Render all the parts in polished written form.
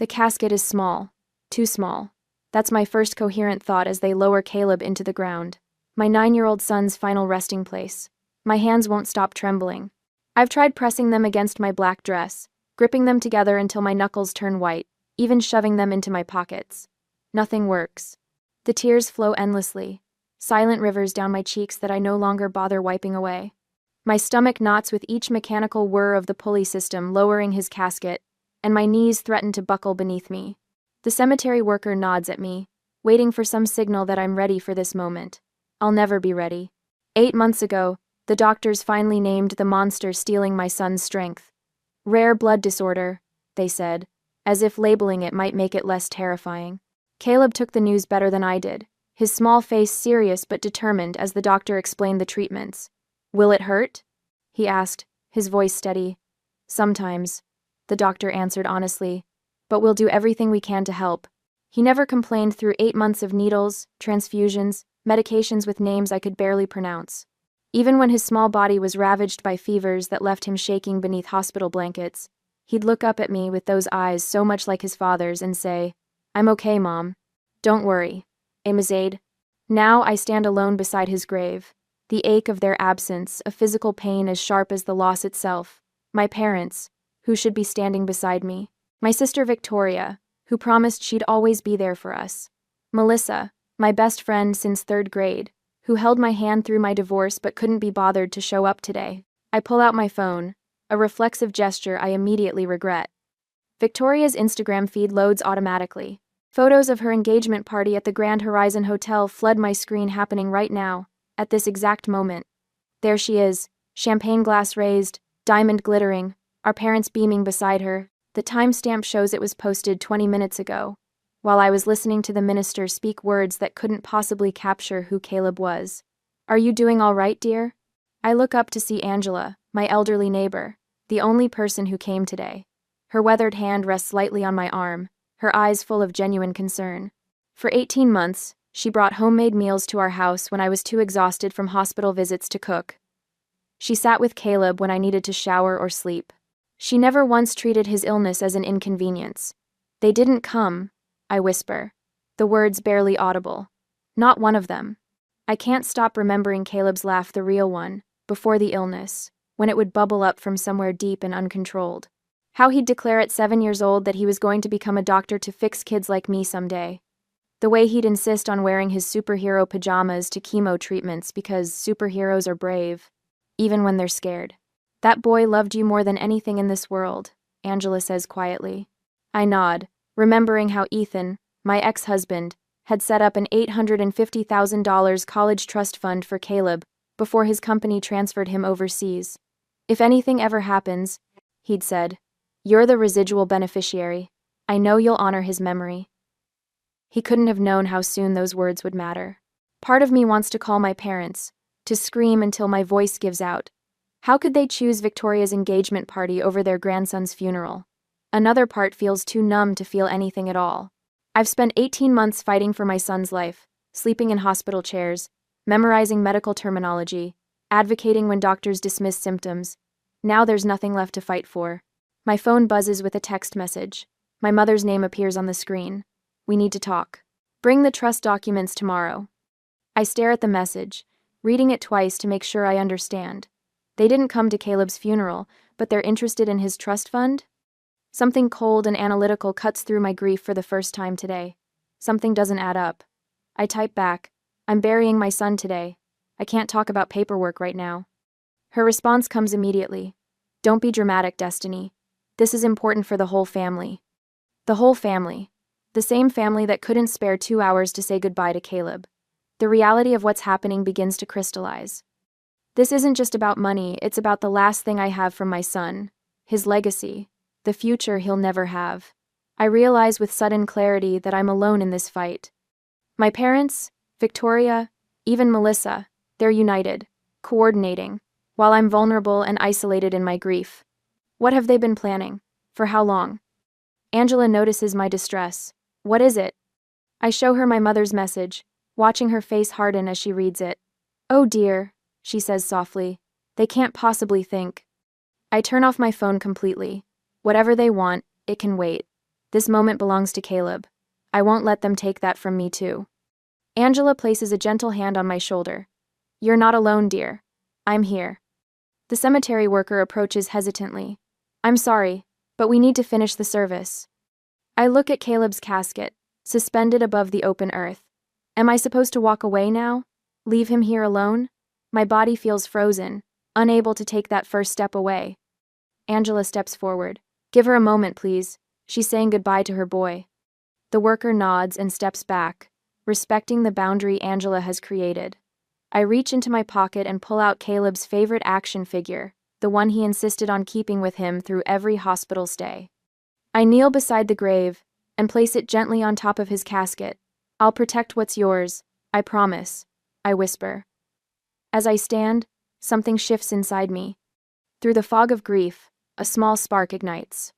The casket is small. Too small. That's my first coherent thought as they lower Caleb into the ground. My 9-year-old son's final resting place. My hands won't stop trembling. I've tried pressing them against my black dress, gripping them together until my knuckles turn white, even shoving them into my pockets. Nothing works. The tears flow endlessly, silent rivers down my cheeks that I no longer bother wiping away. My stomach knots with each mechanical whir of the pulley system lowering his casket, and my knees threaten to buckle beneath me. The cemetery worker nods at me, waiting for some signal that I'm ready for this moment. I'll never be ready. 8 months ago, the doctors finally named the monster stealing my son's strength. Rare blood disorder, they said, as if labeling it might make it less terrifying. Caleb took the news better than I did, his small face serious but determined as the doctor explained the treatments. "Will it hurt?" he asked, his voice steady. "Sometimes," the doctor answered honestly, "but we'll do everything we can to help." He never complained through 8 months of needles, transfusions, medications with names I could barely pronounce. Even when his small body was ravaged by fevers that left him shaking beneath hospital blankets, he'd look up at me with those eyes so much like his father's and say, "I'm okay, Mom. Don't worry. Amazade." Now I stand alone beside his grave, the ache of their absence, a physical pain as sharp as the loss itself. My parents, who should be standing beside me. My sister Victoria, who promised she'd always be there for us. Melissa, my best friend since 3rd grade, who held my hand through my divorce but couldn't be bothered to show up today. I pull out my phone, a reflexive gesture I immediately regret. Victoria's Instagram feed loads automatically. Photos of her engagement party at the Grand Horizon Hotel flood my screen, happening right now, at this exact moment. There she is, champagne glass raised, diamond glittering, our parents beaming beside her. The timestamp shows it was posted 20 minutes ago, while I was listening to the minister speak words that couldn't possibly capture who Caleb was. "Are you doing all right, dear?" I look up to see Angela, my elderly neighbor, the only person who came today. Her weathered hand rests lightly on my arm, her eyes full of genuine concern. For 18 months, she brought homemade meals to our house when I was too exhausted from hospital visits to cook. She sat with Caleb when I needed to shower or sleep. She never once treated his illness as an inconvenience. "They didn't come," I whisper, the words barely audible. Not one of them. I can't stop remembering Caleb's laugh, the real one, before the illness, when it would bubble up from somewhere deep and uncontrolled. How he'd declare at 7 years old that he was going to become a doctor to fix kids like me someday. The way he'd insist on wearing his superhero pajamas to chemo treatments because superheroes are brave, even when they're scared. "That boy loved you more than anything in this world," Angela says quietly. I nod, remembering how Ethan, my ex-husband, had set up an $850,000 college trust fund for Caleb before his company transferred him overseas. "If anything ever happens," he'd said, "you're the residual beneficiary. I know you'll honor his memory." He couldn't have known how soon those words would matter. Part of me wants to call my parents, to scream until my voice gives out. How could they choose Victoria's engagement party over their grandson's funeral? Another part feels too numb to feel anything at all. I've spent 18 months fighting for my son's life, sleeping in hospital chairs, memorizing medical terminology, advocating when doctors dismiss symptoms. Now there's nothing left to fight for. My phone buzzes with a text message. My mother's name appears on the screen. "We need to talk. Bring the trust documents tomorrow." I stare at the message, reading it twice to make sure I understand. They didn't come to Caleb's funeral, but they're interested in his trust fund? Something cold and analytical cuts through my grief for the first time today. Something doesn't add up. I type back, "I'm burying my son today. I can't talk about paperwork right now." Her response comes immediately. "Don't be dramatic, Destiny. This is important for the whole family." The whole family. The same family that couldn't spare 2 hours to say goodbye to Caleb. The reality of what's happening begins to crystallize. This isn't just about money, it's about the last thing I have from my son, his legacy, the future he'll never have. I realize with sudden clarity that I'm alone in this fight. My parents, Victoria, even Melissa, they're united, coordinating, while I'm vulnerable and isolated in my grief. What have they been planning? For how long? Angela notices my distress. "What is it?" I show her my mother's message, watching her face harden as she reads it. "Oh dear," she says softly. "They can't possibly think." I turn off my phone completely. Whatever they want, it can wait. This moment belongs to Caleb. I won't let them take that from me too. Angela places a gentle hand on my shoulder. You're not alone, dear. I'm here. The cemetery worker approaches hesitantly. I'm sorry, but we need to finish the service. I look at Caleb's casket, suspended above the open earth. Am I supposed to walk away now? Leave him here alone? My body feels frozen, unable to take that first step away. Angela steps forward. Give her a moment, please. She's saying goodbye to her boy. The worker nods and steps back, respecting the boundary Angela has created. I reach into my pocket and pull out Caleb's favorite action figure, the one he insisted on keeping with him through every hospital stay. I kneel beside the grave and place it gently on top of his casket. I'll protect what's yours, I promise, I whisper. As I stand, something shifts inside me. Through the fog of grief, a small spark ignites.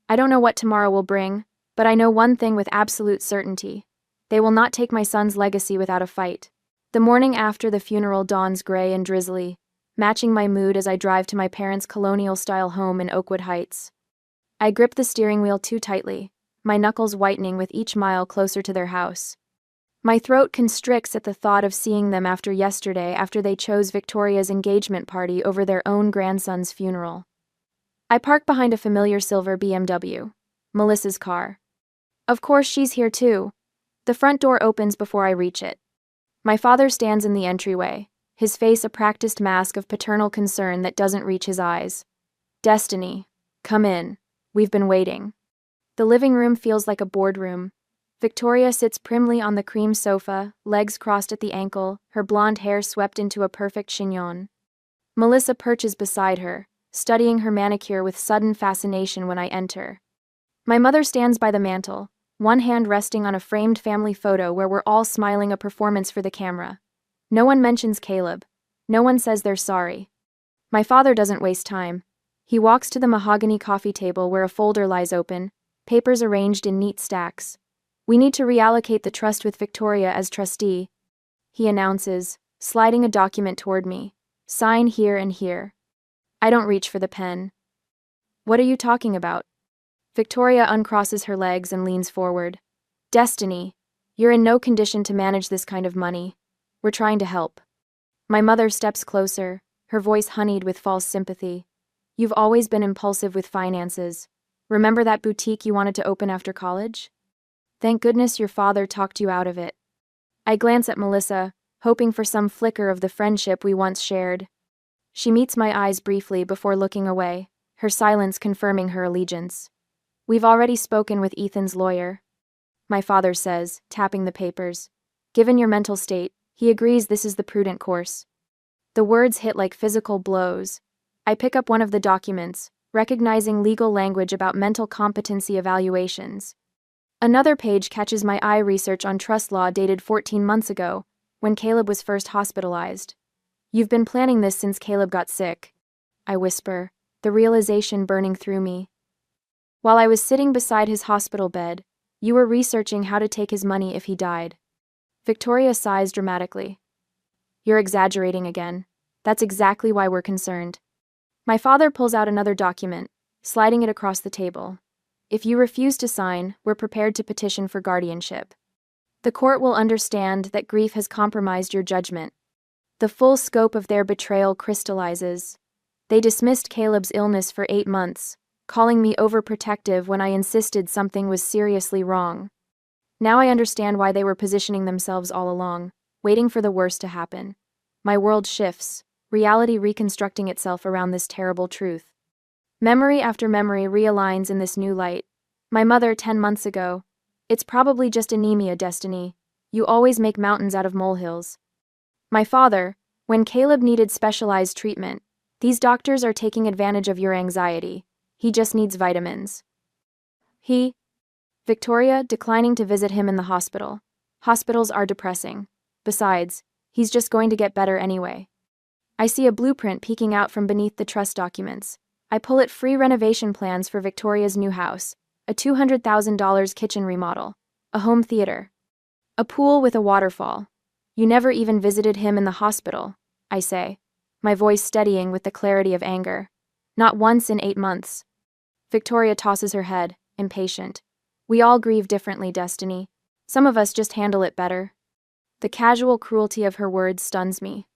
I don't know what tomorrow will bring, but I know one thing with absolute certainty. They will not take my son's legacy without a fight. The morning after the funeral dawns gray and drizzly, matching my mood as I drive to my parents' colonial-style home in Oakwood Heights. I grip the steering wheel too tightly, my knuckles whitening with each mile closer to their house. My throat constricts at the thought of seeing them after yesterday after they chose Victoria's engagement party over their own grandson's funeral. I park behind a familiar silver BMW, Melissa's car. Of course she's here too. The front door opens before I reach it. My father stands in the entryway, his face a practiced mask of paternal concern that doesn't reach his eyes. Destiny, come in. We've been waiting. The living room feels like a boardroom. Victoria sits primly on the cream sofa, legs crossed at the ankle, her blonde hair swept into a perfect chignon. Melissa perches beside her, studying her manicure with sudden fascination when I enter. My mother stands by the mantel, one hand resting on a framed family photo where we're all smiling a performance for the camera. No one mentions Caleb. No one says they're sorry. My father doesn't waste time. He walks to the mahogany coffee table where a folder lies open, papers arranged in neat stacks. We need to reallocate the trust with Victoria as trustee, he announces, sliding a document toward me. Sign here and here. I don't reach for the pen. What are you talking about? Victoria uncrosses her legs and leans forward. Destiny, you're in no condition to manage this kind of money. We're trying to help. My mother steps closer, her voice honeyed with false sympathy. You've always been impulsive with finances. Remember that boutique you wanted to open after college? Thank goodness your father talked you out of it. I glance at Melissa, hoping for some flicker of the friendship we once shared. She meets my eyes briefly before looking away, her silence confirming her allegiance. We've already spoken with Ethan's lawyer, my father says, tapping the papers. Given your mental state, he agrees this is the prudent course. The words hit like physical blows. I pick up one of the documents, recognizing legal language about mental competency evaluations. Another page catches my eye: research on trust law dated 14 months ago, when Caleb was first hospitalized. You've been planning this since Caleb got sick, I whisper, the realization burning through me. While I was sitting beside his hospital bed, you were researching how to take his money if he died. Victoria sighs dramatically. You're exaggerating again. That's exactly why we're concerned. My father pulls out another document, sliding it across the table. If you refuse to sign, we're prepared to petition for guardianship. The court will understand that grief has compromised your judgment. The full scope of their betrayal crystallizes. They dismissed Caleb's illness for 8 months, calling me overprotective when I insisted something was seriously wrong. Now I understand why they were positioning themselves all along, waiting for the worst to happen. My world shifts, reality reconstructing itself around this terrible truth. Memory after memory realigns in this new light. My mother 10 months ago. It's probably just anemia, Destiny. You always make mountains out of molehills. My father, when Caleb needed specialized treatment. These doctors are taking advantage of your anxiety. He just needs vitamins. Victoria, declining to visit him in the hospital. Hospitals are depressing. Besides, he's just going to get better anyway. I see a blueprint peeking out from beneath the trust documents. I pull it: free renovation plans for Victoria's new house, a $200,000 kitchen remodel, a home theater, a pool with a waterfall. You never even visited him in the hospital, I say, my voice steadying with the clarity of anger. Not once in 8 months. Victoria tosses her head. impatient. We all grieve differently, Destiny. Some of us just handle it better. The casual cruelty of her words stuns me.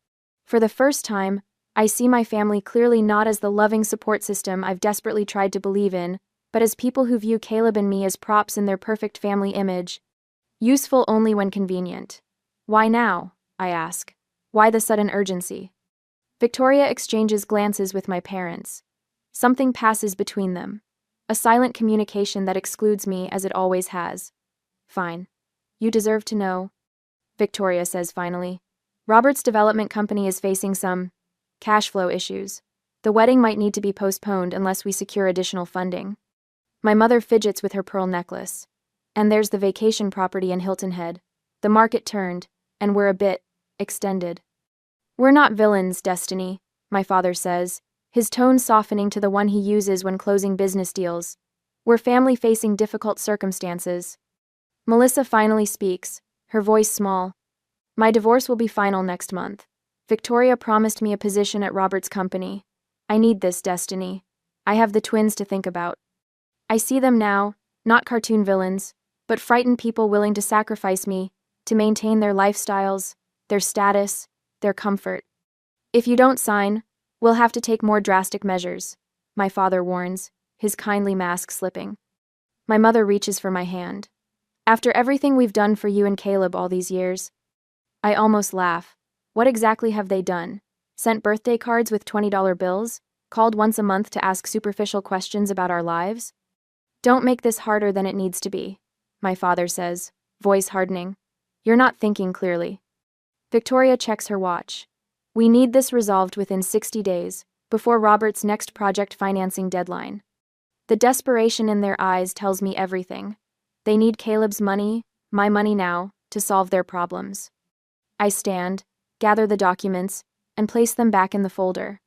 For the first time, I see my family clearly not as the loving support system I've desperately tried to believe in, but as people who view Caleb and me as props in their perfect family image. Useful only when convenient. Why now? I ask. Why the sudden urgency? Victoria exchanges glances with my parents. Something passes between them. A silent communication that excludes me as it always has. Fine. You deserve to know, Victoria says finally. Robert's development company is facing some cash flow issues. The wedding might need to be postponed unless we secure additional funding. My mother fidgets with her pearl necklace. And there's the vacation property in Hilton Head. The market turned, and we're a bit extended. We're not villains, Destiny, my father says, his tone softening to the one he uses when closing business deals. We're family facing difficult circumstances. Melissa finally speaks, her voice small. My divorce will be final next month. Victoria promised me a position at Robert's company. I need this, Destiny. I have the twins to think about. I see them now, not cartoon villains, but frightened people willing to sacrifice me to maintain their lifestyles, their status, their comfort. If you don't sign, we'll have to take more drastic measures, my father warns, his kindly mask slipping. My mother reaches for my hand. After everything we've done for you and Caleb all these years, I almost laugh. What exactly have they done? Sent birthday cards with $20 bills? Called once a month to ask superficial questions about our lives? Don't make this harder than it needs to be, my father says, voice hardening. You're not thinking clearly. Victoria checks her watch. We need this resolved within 60 days, before Robert's next project financing deadline. The desperation in their eyes tells me everything. They need Caleb's money, my money now, to solve their problems. I stand, gather the documents, and place them back in the folder.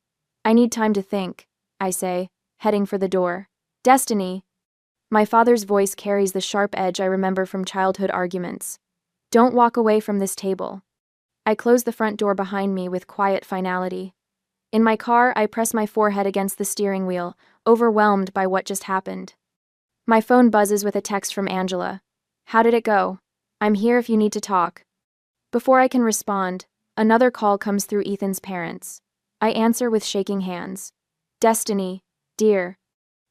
I need time to think, I say, heading for the door. Destiny! My father's voice carries the sharp edge I remember from childhood arguments. Don't walk away from this table. I close the front door behind me with quiet finality. In my car, I press my forehead against the steering wheel, overwhelmed by what just happened. My phone buzzes with a text from Angela. How did it go? I'm here if you need to talk. Before I can respond, another call comes through Ethan's parents. I answer with shaking hands. Destiny, dear.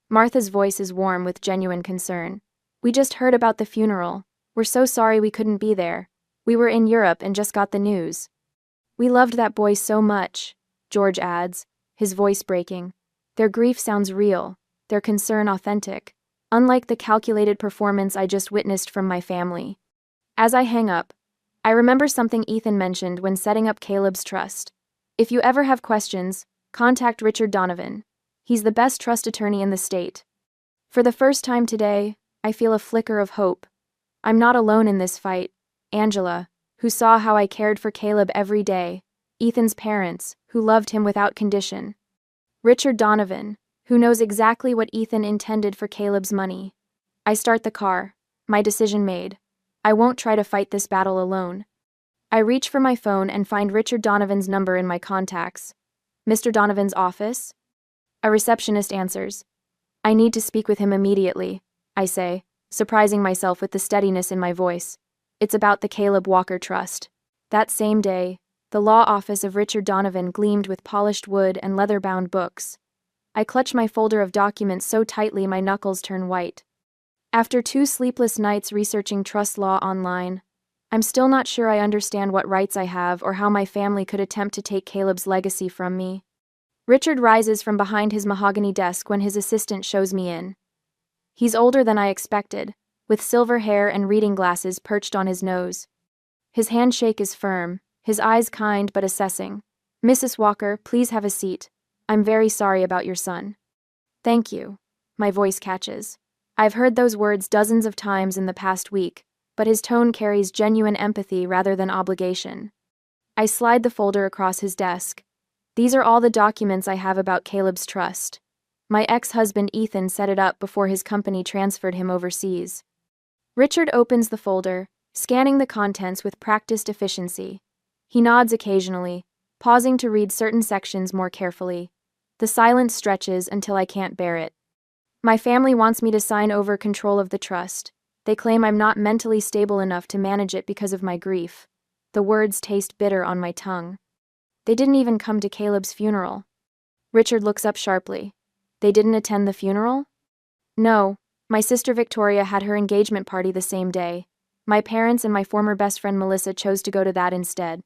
Martha's voice is warm with genuine concern. We just heard about the funeral. We're so sorry we couldn't be there. We were in Europe and just got the news. We loved that boy so much, George adds, his voice breaking. Their grief sounds real, their concern authentic, unlike the calculated performance I just witnessed from my family. As I hang up, I remember something Ethan mentioned when setting up Caleb's trust. If you ever have questions, contact Richard Donovan. He's the best trust attorney in the state. For the first time today, I feel a flicker of hope. I'm not alone in this fight. Angela, who saw how I cared for Caleb every day. Ethan's parents, who loved him without condition. Richard Donovan, who knows exactly what Ethan intended for Caleb's money. I start the car, my decision made. I won't try to fight this battle alone. I reach for my phone and find Richard Donovan's number in my contacts. Mr. Donovan's office? A receptionist answers. I need to speak with him immediately, I say, surprising myself with the steadiness in my voice. It's about the Caleb Walker Trust. That same day, the law office of Richard Donovan gleamed with polished wood and leather-bound books. I clutch my folder of documents so tightly my knuckles turn white. After 2 sleepless nights researching trust law online, I'm still not sure I understand what rights I have or how my family could attempt to take Caleb's legacy from me. Richard rises from behind his mahogany desk when his assistant shows me in. He's older than I expected, with silver hair and reading glasses perched on his nose. His handshake is firm, his eyes kind but assessing. Mrs. Walker, please have a seat. I'm very sorry about your son. Thank you. My voice catches. I've heard those words dozens of times in the past week, but his tone carries genuine empathy rather than obligation. I slide the folder across his desk. These are all the documents I have about Caleb's trust. My ex-husband Ethan set it up before his company transferred him overseas. Richard opens the folder, scanning the contents with practiced efficiency. He nods occasionally, pausing to read certain sections more carefully. The silence stretches until I can't bear it. My family wants me to sign over control of the trust. They claim I'm not mentally stable enough to manage it because of my grief. The words taste bitter on my tongue. They didn't even come to Caleb's funeral. Richard looks up sharply. They didn't attend the funeral? No. My sister Victoria had her engagement party the same day. My parents and my former best friend Melissa chose to go to that instead.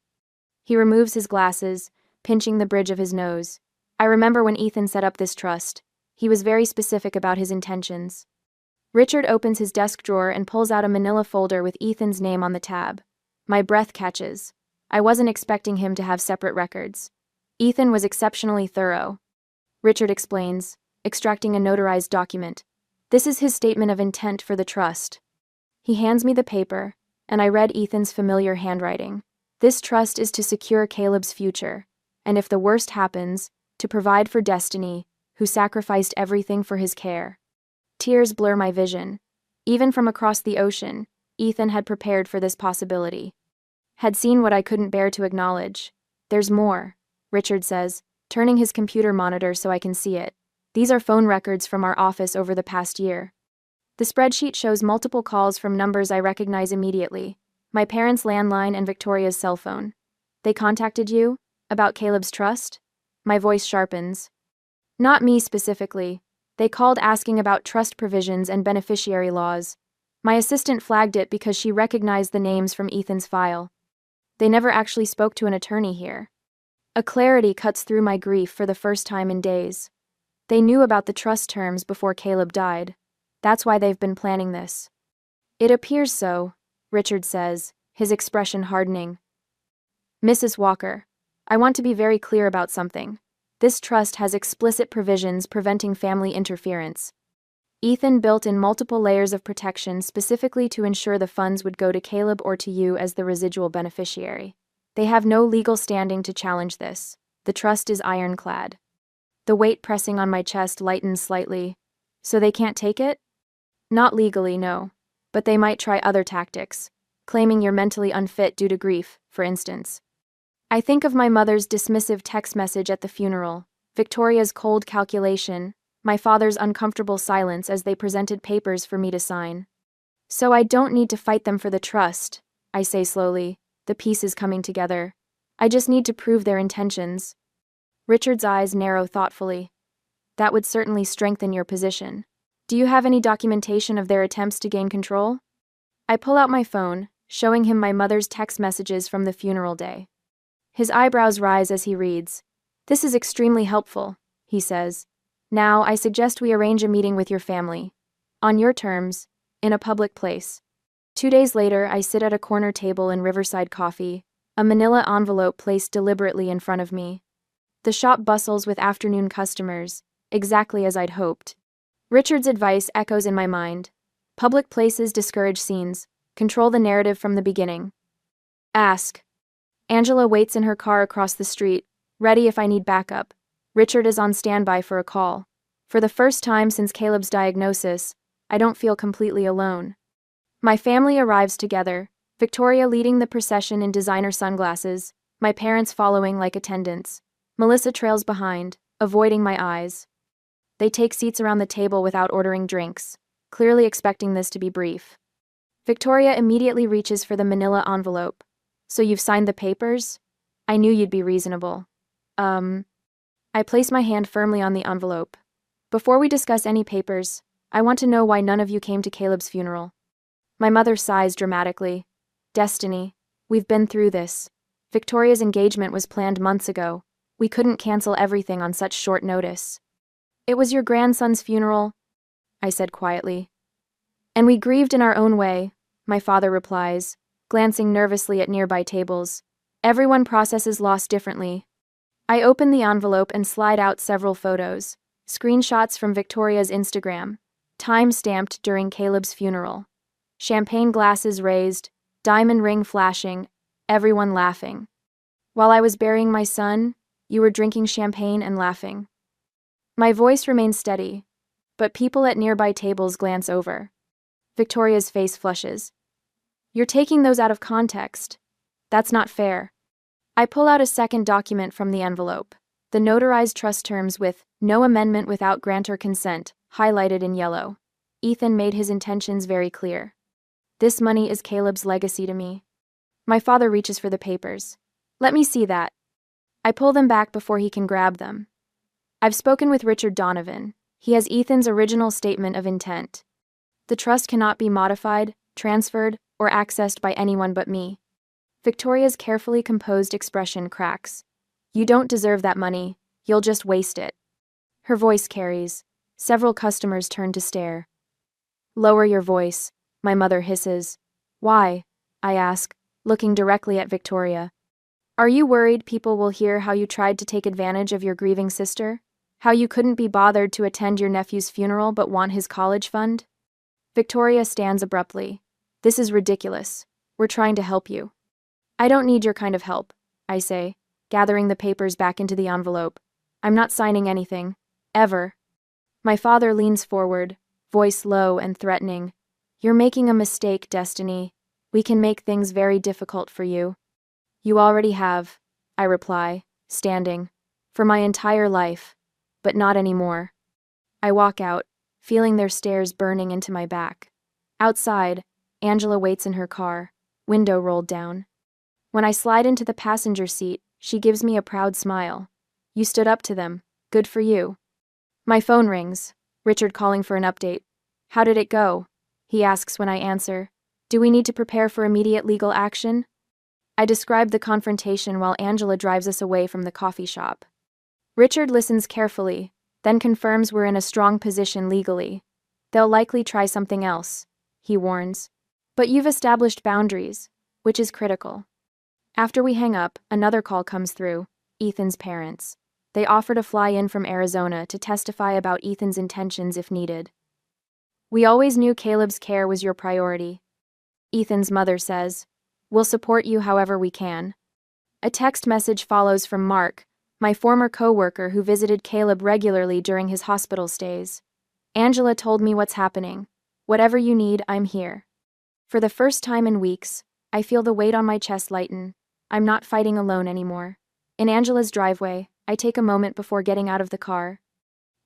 He removes his glasses, pinching the bridge of his nose. I remember when Ethan set up this trust. He was very specific about his intentions. Richard opens his desk drawer and pulls out a manila folder with Ethan's name on the tab. My breath catches. I wasn't expecting him to have separate records. Ethan was exceptionally thorough. Richard explains, extracting a notarized document. This is his statement of intent for the trust. He hands me the paper, and I read Ethan's familiar handwriting. This trust is to secure Caleb's future, and if the worst happens, to provide for Destiny, who sacrificed everything for his care. Tears blur my vision. Even from across the ocean, Ethan had prepared for this possibility. Had seen what I couldn't bear to acknowledge. There's more, Richard says, turning his computer monitor so I can see it. These are phone records from our office over the past year. The spreadsheet shows multiple calls from numbers I recognize immediately. My parents' landline and Victoria's cell phone. They contacted you? About Caleb's trust? My voice sharpens. Not me specifically. They called asking about trust provisions and beneficiary laws. My assistant flagged it because she recognized the names from Ethan's file. They never actually spoke to an attorney here. A clarity cuts through my grief for the first time in days. They knew about the trust terms before Caleb died. That's why they've been planning this. It appears so, Richard says, his expression hardening. Mrs. Walker, I want to be very clear about something. This trust has explicit provisions preventing family interference. Ethan built in multiple layers of protection specifically to ensure the funds would go to Caleb or to you as the residual beneficiary. They have no legal standing to challenge this. The trust is ironclad. The weight pressing on my chest lightens slightly. So they can't take it? Not legally, no. But they might try other tactics, claiming you're mentally unfit due to grief, for instance. I think of my mother's dismissive text message at the funeral, Victoria's cold calculation, my father's uncomfortable silence as they presented papers for me to sign. So I don't need to fight them for the trust, I say slowly, the pieces coming together. I just need to prove their intentions. Richard's eyes narrow thoughtfully. That would certainly strengthen your position. Do you have any documentation of their attempts to gain control? I pull out my phone, showing him my mother's text messages from the funeral day. His eyebrows rise as he reads. This is extremely helpful, he says. Now, I suggest we arrange a meeting with your family. On your terms, in a public place. 2 days later, I sit at a corner table in Riverside Coffee, a manila envelope placed deliberately in front of me. The shop bustles with afternoon customers, exactly as I'd hoped. Richard's advice echoes in my mind. Public places discourage scenes. Control the narrative from the beginning. Ask. Angela waits in her car across the street, ready if I need backup. Richard is on standby for a call. For the first time since Caleb's diagnosis, I don't feel completely alone. My family arrives together, Victoria leading the procession in designer sunglasses, my parents following like attendants. Melissa trails behind, avoiding my eyes. They take seats around the table without ordering drinks, clearly expecting this to be brief. Victoria immediately reaches for the manila envelope. So you've signed the papers? I knew you'd be reasonable. I place my hand firmly on the envelope. Before we discuss any papers, I want to know why none of you came to Caleb's funeral. My mother sighs dramatically. Destiny, we've been through this. Victoria's engagement was planned months ago. We couldn't cancel everything on such short notice. It was your grandson's funeral, I said quietly. And we grieved in our own way, my father replies, glancing nervously at nearby tables. Everyone processes loss differently. I open the envelope and slide out several photos, screenshots from Victoria's Instagram, time-stamped during Caleb's funeral. Champagne glasses raised, diamond ring flashing, everyone laughing. While I was burying my son, you were drinking champagne and laughing. My voice remains steady, but people at nearby tables glance over. Victoria's face flushes. You're taking those out of context. That's not fair. I pull out a second document from the envelope, the notarized trust terms with no amendment without grantor consent, highlighted in yellow. Ethan made his intentions very clear. This money is Caleb's legacy to me. My father reaches for the papers. Let me see that. I pull them back before he can grab them. I've spoken with Richard Donovan. He has Ethan's original statement of intent. The trust cannot be modified, transferred, or accessed by anyone but me. Victoria's carefully composed expression cracks. You don't deserve that money, you'll just waste it. Her voice carries. Several customers turn to stare. Lower your voice, my mother hisses. Why? I ask, looking directly at Victoria. Are you worried people will hear how you tried to take advantage of your grieving sister? How you couldn't be bothered to attend your nephew's funeral but want his college fund? Victoria stands abruptly. This is ridiculous. We're trying to help you. I don't need your kind of help, I say, gathering the papers back into the envelope. I'm not signing anything. Ever. My father leans forward, voice low and threatening. You're making a mistake, Destiny. We can make things very difficult for you. You already have, I reply, standing. For my entire life. But not anymore. I walk out, feeling their stares burning into my back. Outside, Angela waits in her car, window rolled down. When I slide into the passenger seat, she gives me a proud smile. You stood up to them. Good for you. My phone rings. Richard calling for an update. How did it go? He asks when I answer. Do we need to prepare for immediate legal action? I describe the confrontation while Angela drives us away from the coffee shop. Richard listens carefully, then confirms we're in a strong position legally. They'll likely try something else, he warns. But you've established boundaries, which is critical. After we hang up, another call comes through, Ethan's parents. They offer to fly in from Arizona to testify about Ethan's intentions if needed. We always knew Caleb's care was your priority. Ethan's mother says, we'll support you however we can. A text message follows from Mark, my former co-worker who visited Caleb regularly during his hospital stays. Angela told me what's happening. Whatever you need, I'm here. For the first time in weeks, I feel the weight on my chest lighten. I'm not fighting alone anymore. In Angela's driveway, I take a moment before getting out of the car.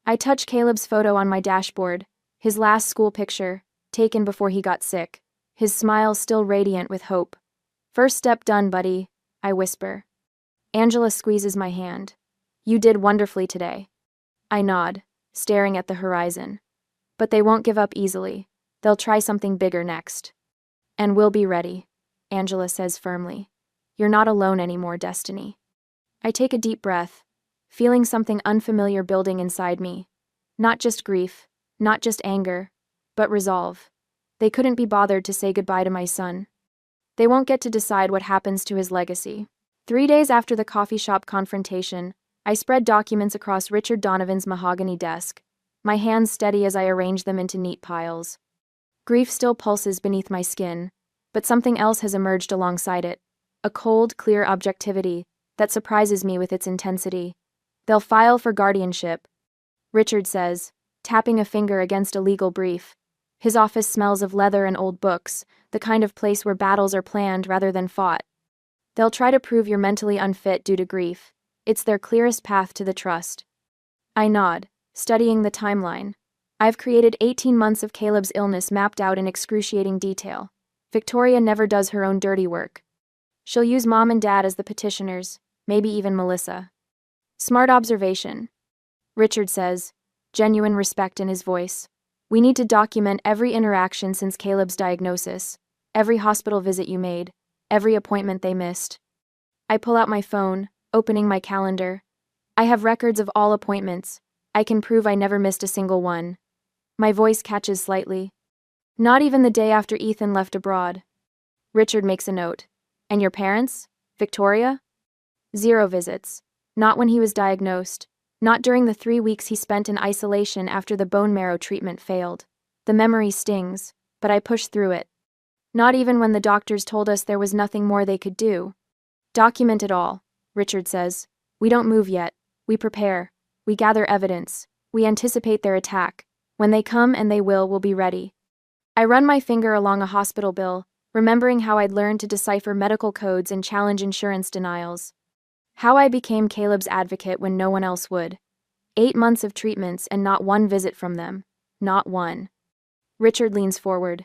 I touch Caleb's photo on my dashboard, his last school picture, taken before he got sick, his smile still radiant with hope. First step done, buddy, I whisper. Angela squeezes my hand. You did wonderfully today. I nod, staring at the horizon. But they won't give up easily. They'll try something bigger next. And we'll be ready, Angela says firmly. You're not alone anymore, Destiny. I take a deep breath, feeling something unfamiliar building inside me. Not just grief, not just anger, but resolve. They couldn't be bothered to say goodbye to my son. They won't get to decide what happens to his legacy. 3 days after the coffee shop confrontation, I spread documents across Richard Donovan's mahogany desk, my hands steady as I arrange them into neat piles. Grief still pulses beneath my skin, but something else has emerged alongside it. A cold, clear objectivity that surprises me with its intensity. They'll file for guardianship, Richard says, tapping a finger against a legal brief. His office smells of leather and old books, the kind of place where battles are planned rather than fought. They'll try to prove you're mentally unfit due to grief. It's their clearest path to the trust. I nod, studying the timeline. I've created 18 months of Caleb's illness mapped out in excruciating detail. Victoria never does her own dirty work. She'll use Mom and Dad as the petitioners, maybe even Melissa. Smart observation. Richard says, genuine respect in his voice. We need to document every interaction since Caleb's diagnosis, every hospital visit you made, every appointment they missed. I pull out my phone, opening my calendar. I have records of all appointments. I can prove I never missed a single one. My voice catches slightly. Not even the day after Ethan left abroad. Richard makes a note. And your parents? Victoria? 0 visits. Not when he was diagnosed. Not during the 3 weeks he spent in isolation after the bone marrow treatment failed. The memory stings, but I push through it. Not even when the doctors told us there was nothing more they could do. Document it all, Richard says. We don't move yet. We prepare. We gather evidence. We anticipate their attack. When they come, and they will, we'll be ready. I run my finger along a hospital bill, remembering how I'd learned to decipher medical codes and challenge insurance denials. How I became Caleb's advocate when no one else would. 8 months of treatments and not one visit from them. Not one. Richard leans forward.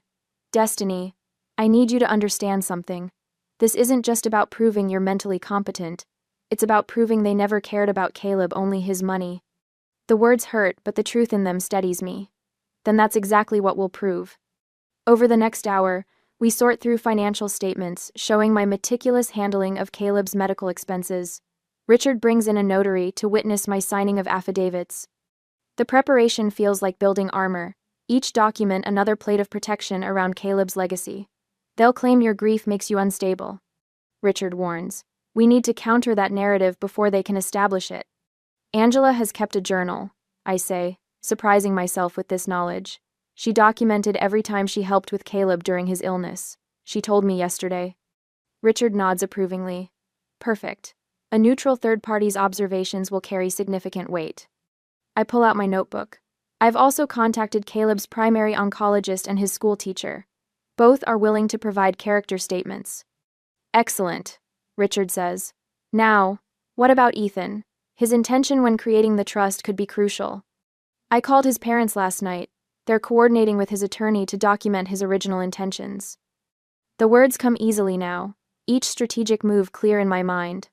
Destiny, I need you to understand something. This isn't just about proving you're mentally competent. It's about proving they never cared about Caleb, only his money. The words hurt, but the truth in them steadies me. Then that's exactly what we'll prove. Over the next hour, we sort through financial statements showing my meticulous handling of Caleb's medical expenses. Richard brings in a notary to witness my signing of affidavits. The preparation feels like building armor, each document another plate of protection around Caleb's legacy. They'll claim your grief makes you unstable. Richard warns. We need to counter that narrative before they can establish it. Angela has kept a journal, I say, surprising myself with this knowledge. She documented every time she helped with Caleb during his illness. She told me yesterday. Richard nods approvingly. Perfect. A neutral third party's observations will carry significant weight. I pull out my notebook. I've also contacted Caleb's primary oncologist and his school teacher. Both are willing to provide character statements. Excellent, Richard says. Now, what about Ethan? His intention when creating the trust could be crucial. I called his parents last night. They're coordinating with his attorney to document his original intentions. The words come easily now, each strategic move clear in my mind.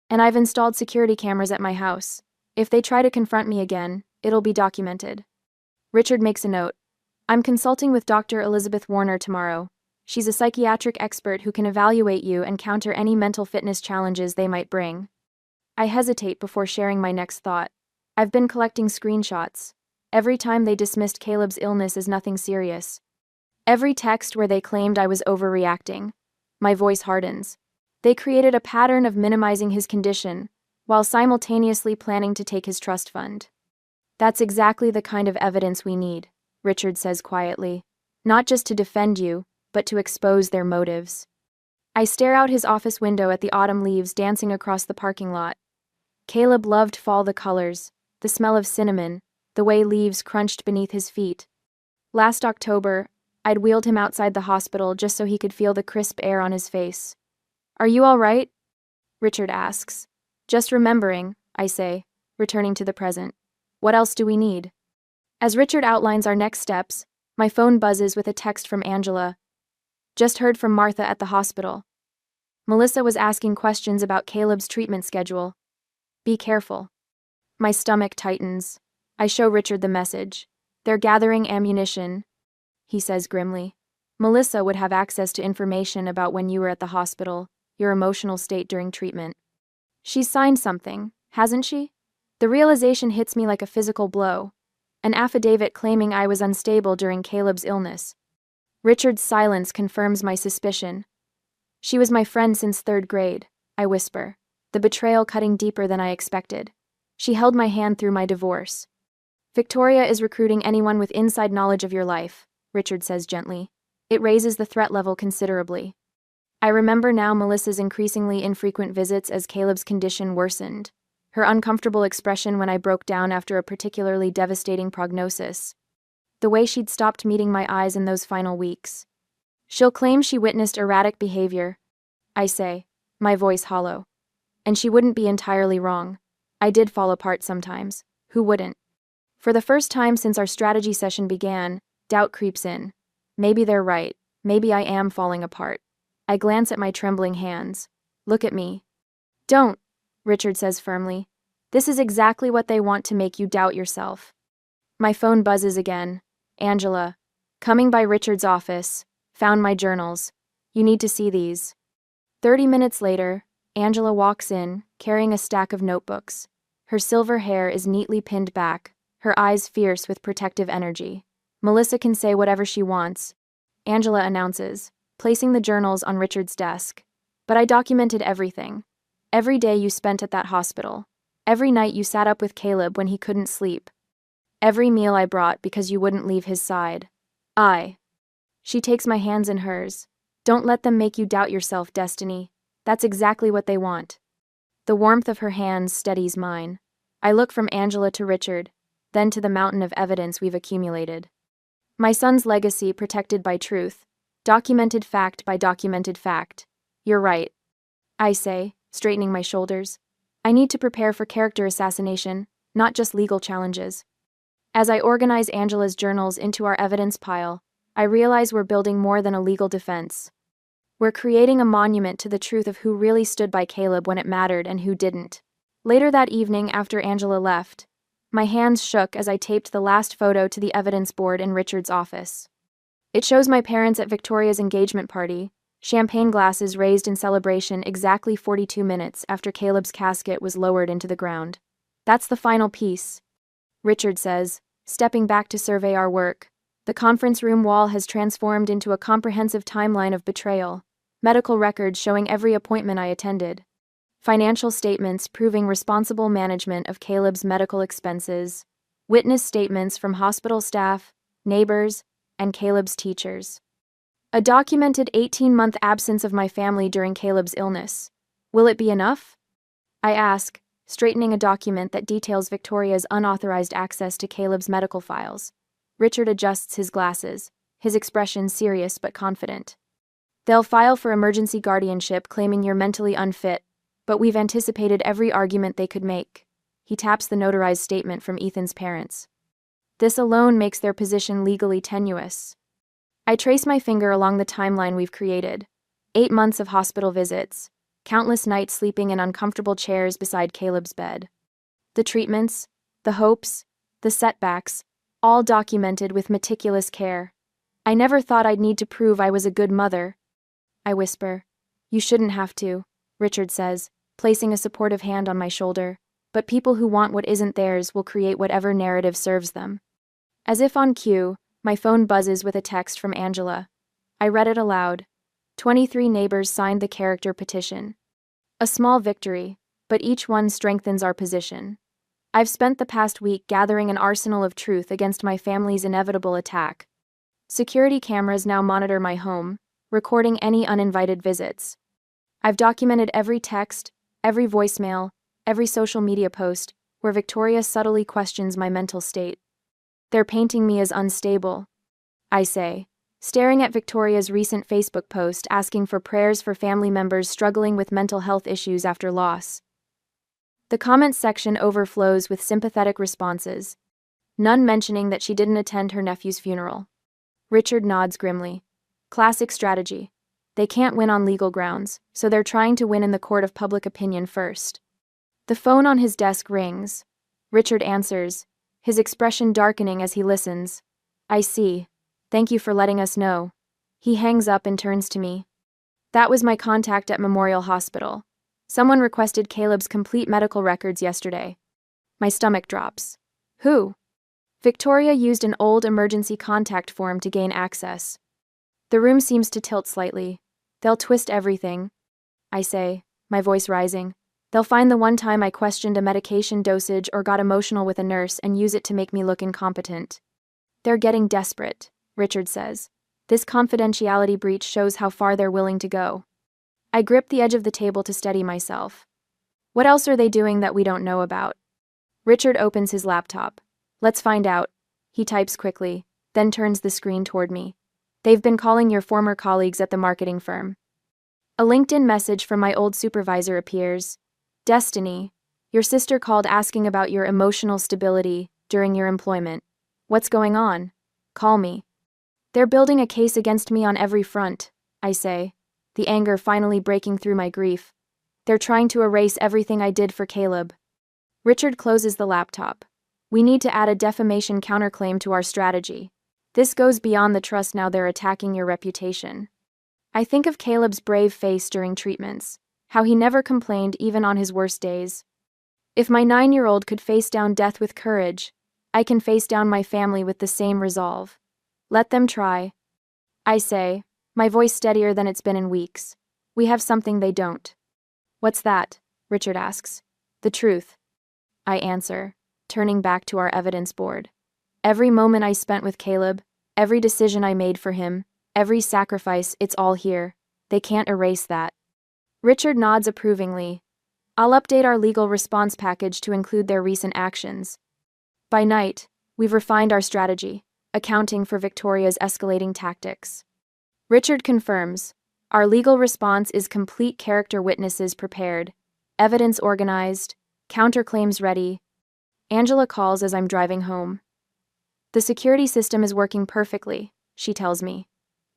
And I've installed security cameras at my house. If they try to confront me again, it'll be documented. Richard makes a note. I'm consulting with Dr. Elizabeth Warner tomorrow. She's a psychiatric expert who can evaluate you and counter any mental fitness challenges they might bring. I hesitate before sharing my next thought. I've been collecting screenshots. Every time they dismissed Caleb's illness as nothing serious. Every text where they claimed I was overreacting. My voice hardens. They created a pattern of minimizing his condition, while simultaneously planning to take his trust fund. That's exactly the kind of evidence we need, Richard says quietly. Not just to defend you, but to expose their motives. I stare out his office window at the autumn leaves dancing across the parking lot. Caleb loved fall, the colors, the smell of cinnamon, the way leaves crunched beneath his feet. Last October, I'd wheeled him outside the hospital just so he could feel the crisp air on his face. Are you all right? Richard asks. Just remembering, I say, returning to the present. What else do we need? As Richard outlines our next steps, my phone buzzes with a text from Angela. Just heard from Martha at the hospital. Melissa was asking questions about Caleb's treatment schedule. Be careful. My stomach tightens. I show Richard the message. They're gathering ammunition, he says grimly. Melissa would have access to information about when you were at the hospital, your emotional state during treatment. She's signed something, hasn't she? The realization hits me like a physical blow. An affidavit claiming I was unstable during Caleb's illness. Richard's silence confirms my suspicion. She was my friend since 3rd grade, I whisper, the betrayal cutting deeper than I expected. She held my hand through my divorce. Victoria is recruiting anyone with inside knowledge of your life, Richard says gently. It raises the threat level considerably. I remember now Melissa's increasingly infrequent visits as Caleb's condition worsened. Her uncomfortable expression when I broke down after a particularly devastating prognosis. The way she'd stopped meeting my eyes in those final weeks. She'll claim she witnessed erratic behavior, I say, my voice hollow. And she wouldn't be entirely wrong. I did fall apart sometimes. Who wouldn't? For the first time since our strategy session began, doubt creeps in. Maybe they're right. Maybe I am falling apart. I glance at my trembling hands. Look at me. Don't, Richard says firmly. This is exactly what they want to make you doubt yourself. My phone buzzes again. Angela. Coming by Richard's office. Found my journals. You need to see these. 30 minutes later, Angela walks in, carrying a stack of notebooks. Her silver hair is neatly pinned back, her eyes fierce with protective energy. Melissa can say whatever she wants, Angela announces, placing the journals on Richard's desk. But I documented everything. Every day you spent at that hospital. Every night you sat up with Caleb when he couldn't sleep. Every meal I brought because you wouldn't leave his side. She takes my hands in hers. Don't let them make you doubt yourself, Destiny. That's exactly what they want. The warmth of her hands steadies mine. I look from Angela to Richard, then to the mountain of evidence we've accumulated. My son's legacy protected by truth, documented fact by documented fact. You're right, I say, straightening my shoulders. I need to prepare for character assassination, not just legal challenges. As I organize Angela's journals into our evidence pile, I realize we're building more than a legal defense. We're creating a monument to the truth of who really stood by Caleb when it mattered and who didn't. Later that evening, after Angela left, my hands shook as I taped the last photo to the evidence board in Richard's office. It shows my parents at Victoria's engagement party, champagne glasses raised in celebration exactly 42 minutes after Caleb's casket was lowered into the ground. That's the final piece, Richard says, stepping back to survey our work. The conference room wall has transformed into a comprehensive timeline of betrayal, medical records showing every appointment I attended, financial statements proving responsible management of Caleb's medical expenses, witness statements from hospital staff, neighbors, and Caleb's teachers. A documented 18-month absence of my family during Caleb's illness. Will it be enough? I ask, straightening a document that details Victoria's unauthorized access to Caleb's medical files. Richard adjusts his glasses, his expression serious but confident. They'll file for emergency guardianship claiming you're mentally unfit, but we've anticipated every argument they could make. He taps the notarized statement from Ethan's parents. This alone makes their position legally tenuous. I trace my finger along the timeline we've created. 8 months of hospital visits, countless nights sleeping in uncomfortable chairs beside Caleb's bed. The treatments, the hopes, the setbacks, all documented with meticulous care. I never thought I'd need to prove I was a good mother. I whisper. You shouldn't have to, Richard says, placing a supportive hand on my shoulder, but people who want what isn't theirs will create whatever narrative serves them. As if on cue, my phone buzzes with a text from Angela. I read it aloud. 23 neighbors signed the character petition. A small victory, but each one strengthens our position. I've spent the past week gathering an arsenal of truth against my family's inevitable attack. Security cameras now monitor my home, recording any uninvited visits. I've documented every text, every voicemail, every social media post, where Victoria subtly questions my mental state. They're painting me as unstable, I say, staring at Victoria's recent Facebook post asking for prayers for family members struggling with mental health issues after loss. The comments section overflows with sympathetic responses, none mentioning that she didn't attend her nephew's funeral. Richard nods grimly. Classic strategy. They can't win on legal grounds, so they're trying to win in the court of public opinion first. The phone on his desk rings. Richard answers, his expression darkening as he listens. I see. Thank you for letting us know. He hangs up and turns to me. That was my contact at Memorial Hospital. Someone requested Caleb's complete medical records yesterday. My stomach drops. Who? Victoria used an old emergency contact form to gain access. The room seems to tilt slightly. They'll twist everything, I say, my voice rising. They'll find the one time I questioned a medication dosage or got emotional with a nurse and use it to make me look incompetent. They're getting desperate, Richard says. This confidentiality breach shows how far they're willing to go. I grip the edge of the table to steady myself. What else are they doing that we don't know about? Richard opens his laptop. Let's find out. He types quickly, then turns the screen toward me. They've been calling your former colleagues at the marketing firm. A LinkedIn message from my old supervisor appears. Destiny, your sister called asking about your emotional stability during your employment. What's going on? Call me. They're building a case against me on every front, I say, the anger finally breaking through my grief. They're trying to erase everything I did for Caleb. Richard closes the laptop. We need to add a defamation counterclaim to our strategy. This goes beyond the trust now they're attacking your reputation. I think of Caleb's brave face during treatments, how he never complained even on his worst days. If my 9-year-old could face down death with courage, I can face down my family with the same resolve. Let them try. I say, my voice steadier than it's been in weeks. We have something they don't. What's that? Richard asks. The truth. I answer, turning back to our evidence board. Every moment I spent with Caleb, every decision I made for him, every sacrifice, it's all here. They can't erase that. Richard nods approvingly. I'll update our legal response package to include their recent actions. By night, we've refined our strategy, accounting for Victoria's escalating tactics. Richard confirms, our legal response is complete, character witnesses prepared, evidence organized, counterclaims ready. Angela calls as I'm driving home. The security system is working perfectly, she tells me.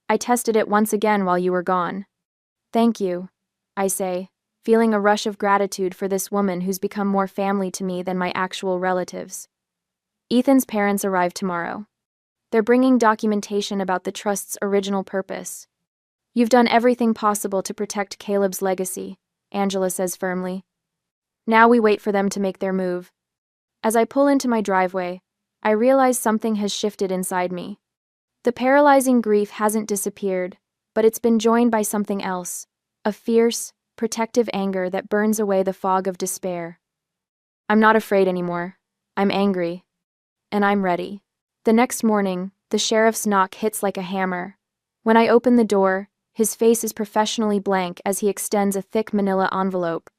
I tested it once again while you were gone. Thank you, I say, feeling a rush of gratitude for this woman who's become more family to me than my actual relatives. Ethan's parents arrive tomorrow. They're bringing documentation about the trust's original purpose. You've done everything possible to protect Caleb's legacy, Angela says firmly. Now we wait for them to make their move. As I pull into my driveway, I realize something has shifted inside me. The paralyzing grief hasn't disappeared, but it's been joined by something else, a fierce, protective anger that burns away the fog of despair. I'm not afraid anymore. I'm angry. And I'm ready. The next morning, the sheriff's knock hits like a hammer. When I open the door, his face is professionally blank as he extends a thick manila envelope.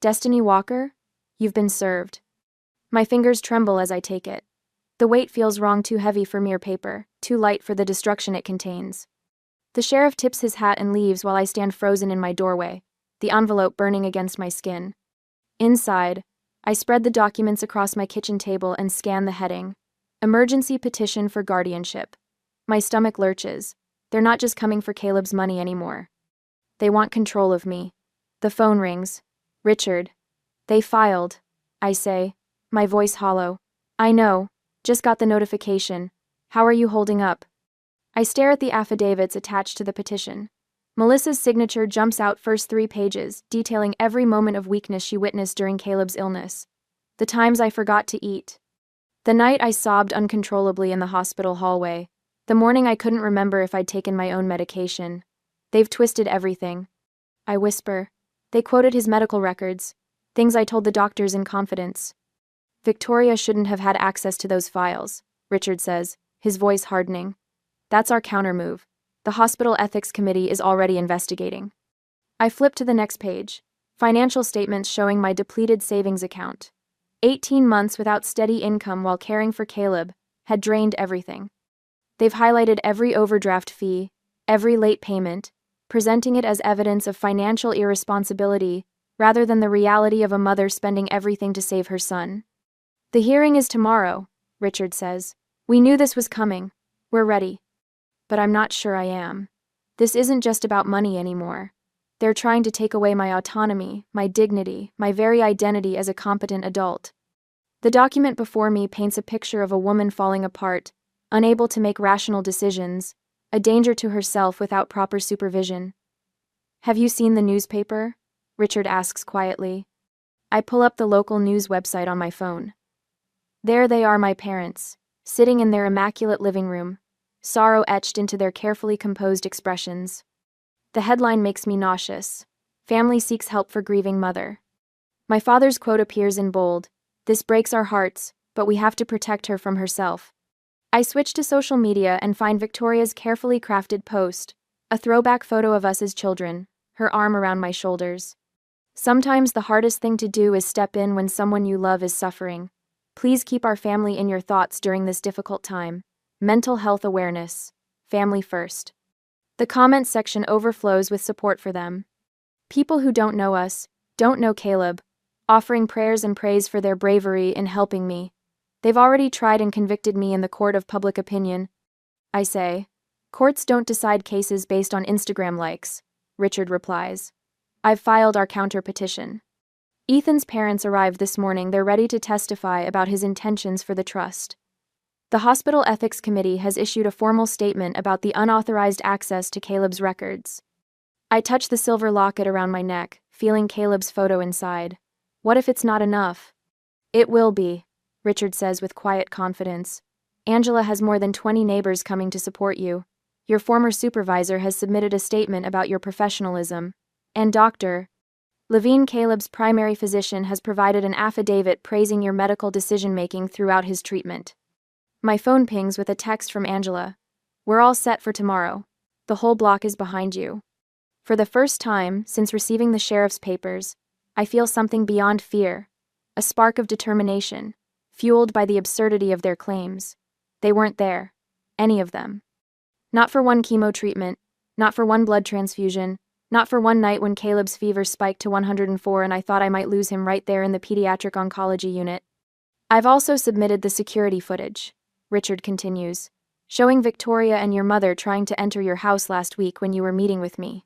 Destiny Walker? You've been served. My fingers tremble as I take it. The weight feels wrong, too heavy for mere paper, too light for the destruction it contains. The sheriff tips his hat and leaves while I stand frozen in my doorway, the envelope burning against my skin. Inside, I spread the documents across my kitchen table and scan the heading. Emergency petition for guardianship. My stomach lurches. They're not just coming for Caleb's money anymore. They want control of me. The phone rings. Richard. They filed, I say, my voice hollow. I know. Just got the notification. How are you holding up? I stare at the affidavits attached to the petition. Melissa's signature jumps out first 3 pages, detailing every moment of weakness she witnessed during Caleb's illness. The times I forgot to eat. The night I sobbed uncontrollably in the hospital hallway. The morning I couldn't remember if I'd taken my own medication. They've twisted everything. I whisper. They quoted his medical records. Things I told the doctors in confidence. Victoria shouldn't have had access to those files, Richard says, his voice hardening. That's our countermove. The hospital ethics committee is already investigating. I flip to the next page. Financial statements showing my depleted savings account. 18 months without steady income while caring for Caleb had drained everything. They've highlighted every overdraft fee, every late payment, presenting it as evidence of financial irresponsibility rather than the reality of a mother spending everything to save her son. The hearing is tomorrow, Richard says. We knew this was coming. We're ready. But I'm not sure I am. This isn't just about money anymore. They're trying to take away my autonomy, my dignity, my very identity as a competent adult. The document before me paints a picture of a woman falling apart, unable to make rational decisions, a danger to herself without proper supervision. Have you seen the newspaper? Richard asks quietly. I pull up the local news website on my phone. There they are, my parents, sitting in their immaculate living room, sorrow etched into their carefully composed expressions. The headline makes me nauseous. Family seeks help for grieving mother. My father's quote appears in bold. This breaks our hearts, but we have to protect her from herself. I switch to social media and find Victoria's carefully crafted post, a throwback photo of us as children, her arm around my shoulders. Sometimes the hardest thing to do is step in when someone you love is suffering. Please keep our family in your thoughts during this difficult time. Mental health awareness. Family first. The comments section overflows with support for them. People who don't know us, don't know Caleb, offering prayers and praise for their bravery in helping me. They've already tried and convicted me in the court of public opinion. I say. Courts don't decide cases based on Instagram likes, Richard replies. I've filed our counter petition. Ethan's parents arrived this morning. They're ready to testify about his intentions for the trust. The hospital ethics committee has issued a formal statement about the unauthorized access to Caleb's records. I touch the silver locket around my neck, feeling Caleb's photo inside. What if it's not enough? It will be, Richard says with quiet confidence. Angela has more than 20 neighbors coming to support you. Your former supervisor has submitted a statement about your professionalism. And Dr. Levine, Caleb's primary physician, has provided an affidavit praising your medical decision-making throughout his treatment. My phone pings with a text from Angela. We're all set for tomorrow. The whole block is behind you. For the first time since receiving the sheriff's papers, I feel something beyond fear, a spark of determination, fueled by the absurdity of their claims. They weren't there, any of them. Not for one chemo treatment, not for one blood transfusion, not for one night when Caleb's fever spiked to 104 and I thought I might lose him right there in the pediatric oncology unit. I've also submitted the security footage. Richard continues, showing Victoria and your mother trying to enter your house last week when you were meeting with me.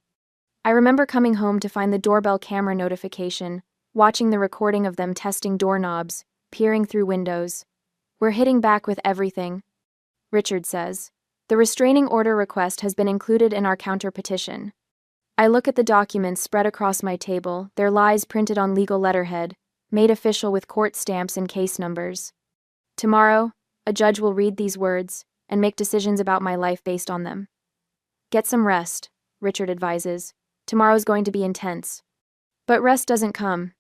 I remember coming home to find the doorbell camera notification, watching the recording of them testing doorknobs, peering through windows. We're hitting back with everything, Richard says. The restraining order request has been included in our counter petition. I look at the documents spread across my table, their lies printed on legal letterhead, made official with court stamps and case numbers. Tomorrow, a judge will read these words and make decisions about my life based on them. Get some rest, Richard advises. Tomorrow's going to be intense. But rest doesn't come.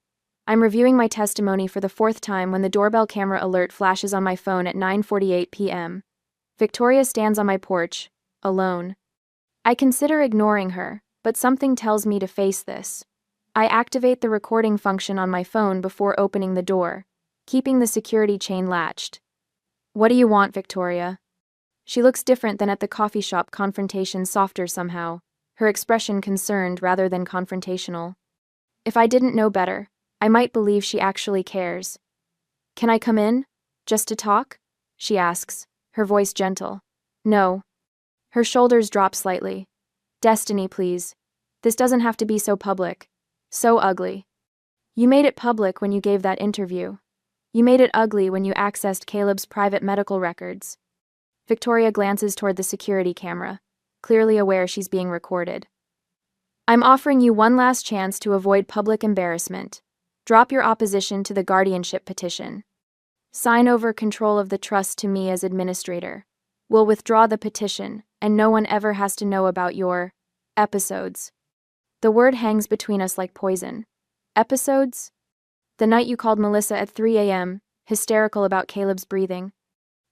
I'm reviewing my testimony for the fourth time when the doorbell camera alert flashes on my phone at 9:48 p.m. Victoria stands on my porch, alone. I consider ignoring her, but something tells me to face this. I activate the recording function on my phone before opening the door, keeping the security chain latched. What do you want, Victoria? She looks different than at the coffee shop confrontation, softer somehow, her expression concerned rather than confrontational. If I didn't know better, I might believe she actually cares. Can I come in? Just to talk? She asks, her voice gentle. No. Her shoulders drop slightly. Destiny, please. This doesn't have to be so public. So ugly. You made it public when you gave that interview. You made it ugly when you accessed Caleb's private medical records. Victoria glances toward the security camera, clearly aware she's being recorded. I'm offering you one last chance to avoid public embarrassment. Drop your opposition to the guardianship petition. Sign over control of the trust to me as administrator. We'll withdraw the petition, and no one ever has to know about your episodes. The word hangs between us like poison. Episodes? The night you called Melissa at 3 a.m., hysterical about Caleb's breathing.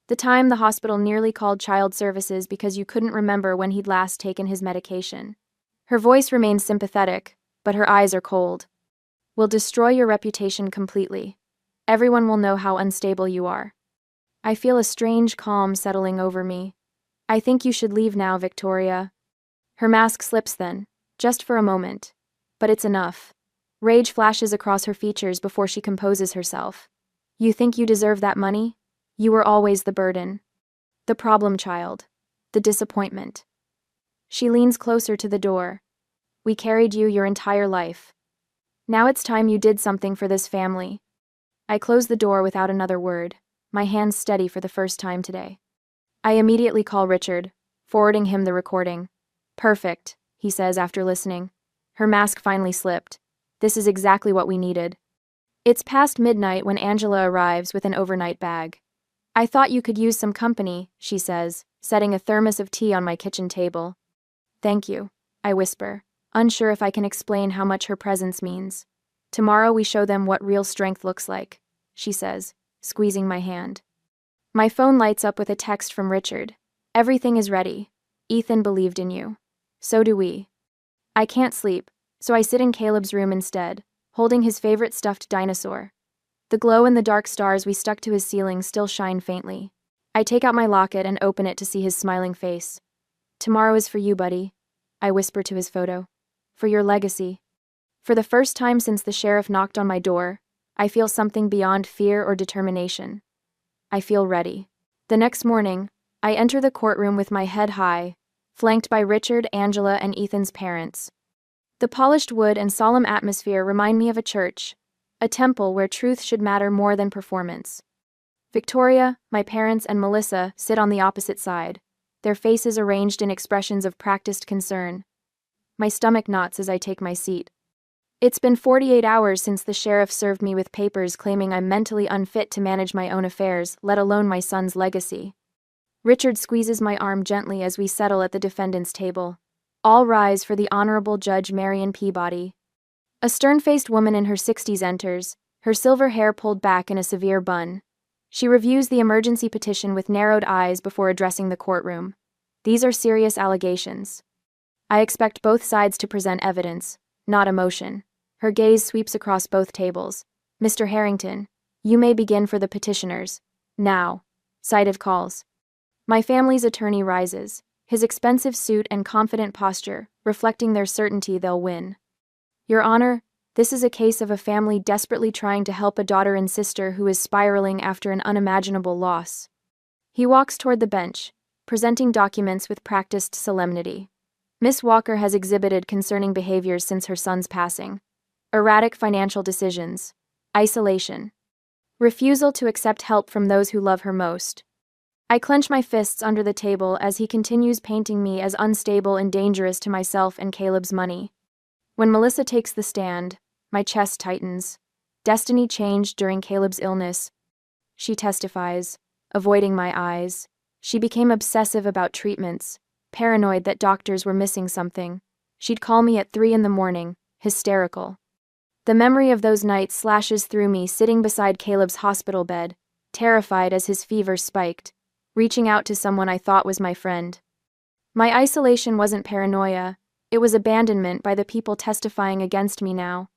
The time the hospital nearly called child services because you couldn't remember when he'd last taken his medication. Her voice remains sympathetic, but her eyes are cold. We'll destroy your reputation completely. Everyone will know how unstable you are. I feel a strange calm settling over me. I think you should leave now, Victoria. Her mask slips then, just for a moment. But it's enough. Rage flashes across her features before she composes herself. You think you deserve that money? You were always the burden. The problem child. The disappointment. She leans closer to the door. We carried you your entire life. Now it's time you did something for this family. I close the door without another word, my hands steady for the first time today. I immediately call Richard, forwarding him the recording. Perfect, he says after listening. Her mask finally slipped. This is exactly what we needed. It's past midnight when Angela arrives with an overnight bag. I thought you could use some company, she says, setting a thermos of tea on my kitchen table. Thank you, I whisper, unsure if I can explain how much her presence means. Tomorrow we show them what real strength looks like, she says, squeezing my hand. My phone lights up with a text from Richard. Everything is ready. Ethan believed in you. So do we. I can't sleep, so I sit in Caleb's room instead, holding his favorite stuffed dinosaur. The glow-in-the-dark stars we stuck to his ceiling still shine faintly. I take out my locket and open it to see his smiling face. Tomorrow is for you, buddy, I whisper to his photo. For your legacy. For the first time since the sheriff knocked on my door, I feel something beyond fear or determination. I feel ready. The next morning, I enter the courtroom with my head high, flanked by Richard, Angela, and Ethan's parents. The polished wood and solemn atmosphere remind me of a church, a temple where truth should matter more than performance. Victoria, my parents, and Melissa sit on the opposite side, their faces arranged in expressions of practiced concern. My stomach knots as I take my seat. It's been 48 hours since the sheriff served me with papers claiming I'm mentally unfit to manage my own affairs, let alone my son's legacy. Richard squeezes my arm gently as we settle at the defendant's table. All rise for the Honorable Judge Marion Peabody. A stern-faced woman in her 60s enters, her silver hair pulled back in a severe bun. She reviews the emergency petition with narrowed eyes before addressing the courtroom. These are serious allegations. I expect both sides to present evidence, not emotion. Her gaze sweeps across both tables. Mr. Harrington, you may begin for the petitioners. Now. Cited calls. My family's attorney rises, his expensive suit and confident posture, reflecting their certainty they'll win. Your Honor, this is a case of a family desperately trying to help a daughter and sister who is spiraling after an unimaginable loss. He walks toward the bench, presenting documents with practiced solemnity. Miss Walker has exhibited concerning behaviors since her son's passing. Erratic financial decisions. Isolation. Refusal to accept help from those who love her most. I clench my fists under the table as he continues painting me as unstable and dangerous to myself and Caleb's money. When Melissa takes the stand, my chest tightens. Destiny changed during Caleb's illness. She testifies, avoiding my eyes. She became obsessive about treatments, paranoid that doctors were missing something. She'd call me at 3 a.m, hysterical. The memory of those nights slashes through me sitting beside Caleb's hospital bed, terrified as his fever spiked, reaching out to someone I thought was my friend. My isolation wasn't paranoia, it was abandonment by the people testifying against me now.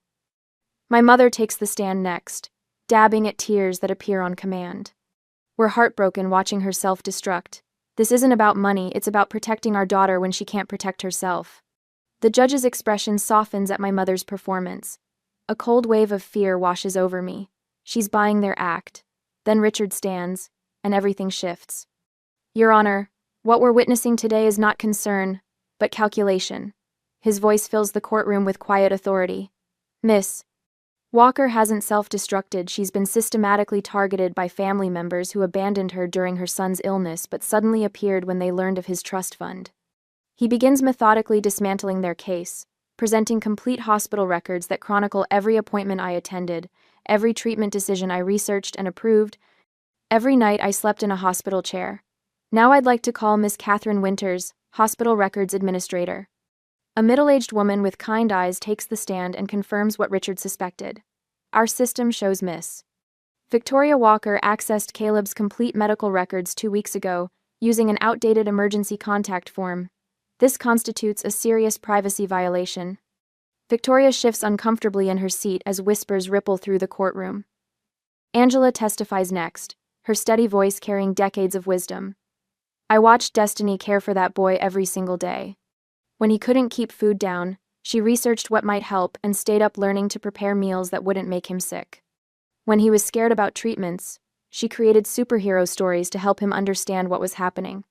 My mother takes the stand next, dabbing at tears that appear on command. We're heartbroken watching her self-destruct. This isn't about money, it's about protecting our daughter when she can't protect herself. The judge's expression softens at my mother's performance. A cold wave of fear washes over me. She's buying their act. Then Richard stands, and everything shifts. Your Honor, what we're witnessing today is not concern, but calculation. His voice fills the courtroom with quiet authority. Miss Walker hasn't self-destructed, she's been systematically targeted by family members who abandoned her during her son's illness but suddenly appeared when they learned of his trust fund. He begins methodically dismantling their case, presenting complete hospital records that chronicle every appointment I attended, every treatment decision I researched and approved, every night I slept in a hospital chair. Now I'd like to call Miss Catherine Winters, Hospital Records Administrator. A middle-aged woman with kind eyes takes the stand and confirms what Richard suspected. Our system shows Miss Victoria Walker accessed Caleb's complete medical records 2 weeks ago using an outdated emergency contact form. This constitutes a serious privacy violation. Victoria shifts uncomfortably in her seat as whispers ripple through the courtroom. Angela testifies next, her steady voice carrying decades of wisdom. I watched Destiny care for that boy every single day. When he couldn't keep food down, she researched what might help and stayed up learning to prepare meals that wouldn't make him sick. When he was scared about treatments, she created superhero stories to help him understand what was happening.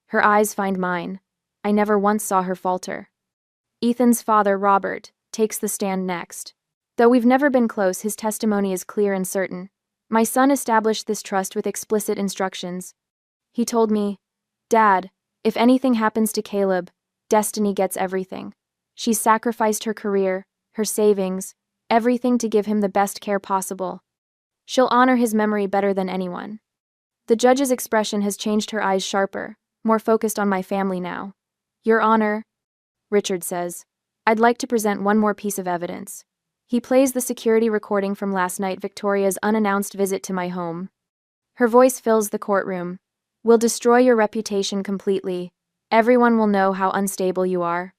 Her eyes find mine. I never once saw her falter. Ethan's father, Robert, takes the stand next. Though we've never been close, his testimony is clear and certain. My son established this trust with explicit instructions. He told me, Dad, if anything happens to Caleb, Destiny gets everything. She's sacrificed her career, her savings, everything to give him the best care possible. She'll honor his memory better than anyone. The judge's expression has changed, her eyes sharper, more focused on my family now. Your Honor, Richard says, I'd like to present one more piece of evidence. He plays the security recording from last night, Victoria's unannounced visit to my home. Her voice fills the courtroom. We'll destroy your reputation completely. Everyone will know how unstable you are.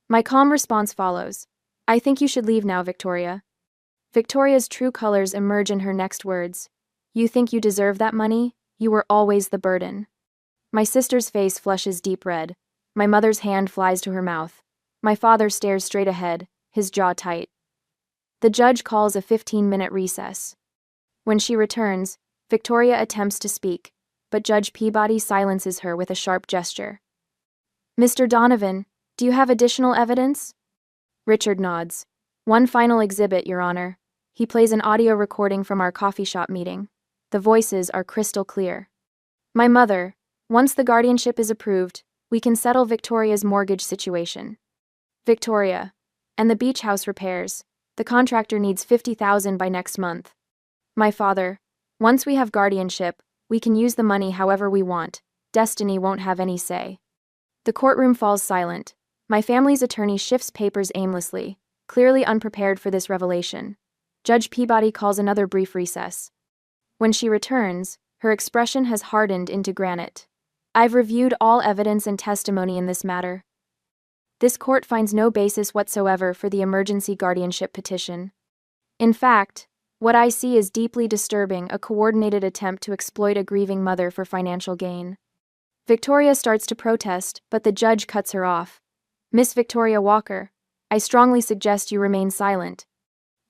My calm response follows. I think you should leave now, Victoria. Victoria's true colors emerge in her next words. You think you deserve that money? You were always the burden. My sister's face flushes deep red. My mother's hand flies to her mouth. My father stares straight ahead, his jaw tight. The judge calls a 15-minute recess. When she returns, Victoria attempts to speak, but Judge Peabody silences her with a sharp gesture. Mr. Donovan, do you have additional evidence? Richard nods. One final exhibit, Your Honor. He plays an audio recording from our coffee shop meeting. The voices are crystal clear. My mother, once the guardianship is approved, we can settle Victoria's mortgage situation. Victoria, and the beach house repairs. The contractor needs $50,000 by next month. My father, once we have guardianship, we can use the money however we want. Destiny won't have any say. The courtroom falls silent. My family's attorney shifts papers aimlessly, clearly unprepared for this revelation. Judge Peabody calls another brief recess. When she returns, her expression has hardened into granite. I've reviewed all evidence and testimony in this matter. This court finds no basis whatsoever for the emergency guardianship petition. In fact, what I see is deeply disturbing, a coordinated attempt to exploit a grieving mother for financial gain. Victoria starts to protest, but the judge cuts her off. Miss Victoria Walker, I strongly suggest you remain silent.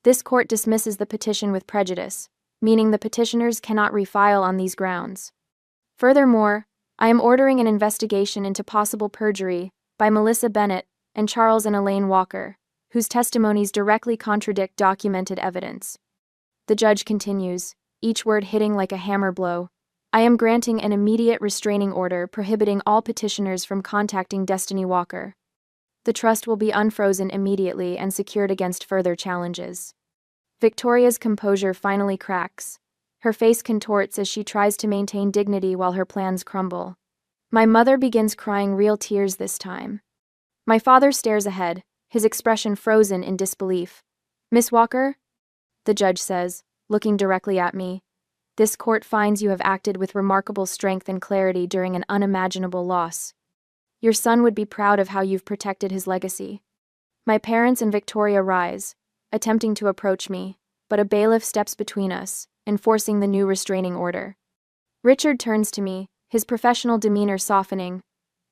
This court dismisses the petition with prejudice, meaning the petitioners cannot refile on these grounds. Furthermore, I am ordering an investigation into possible perjury by Melissa Bennett and Charles and Elaine Walker, whose testimonies directly contradict documented evidence. The judge continues, each word hitting like a hammer blow. I am granting an immediate restraining order prohibiting all petitioners from contacting Destiny Walker. The trust will be unfrozen immediately and secured against further challenges. Victoria's composure finally cracks. Her face contorts as she tries to maintain dignity while her plans crumble. My mother begins crying real tears this time. My father stares ahead, his expression frozen in disbelief. Miss Walker? The judge says, looking directly at me. This court finds you have acted with remarkable strength and clarity during an unimaginable loss. Your son would be proud of how you've protected his legacy. My parents and Victoria rise, attempting to approach me, but a bailiff steps between us, enforcing the new restraining order. Richard turns to me, his professional demeanor softening.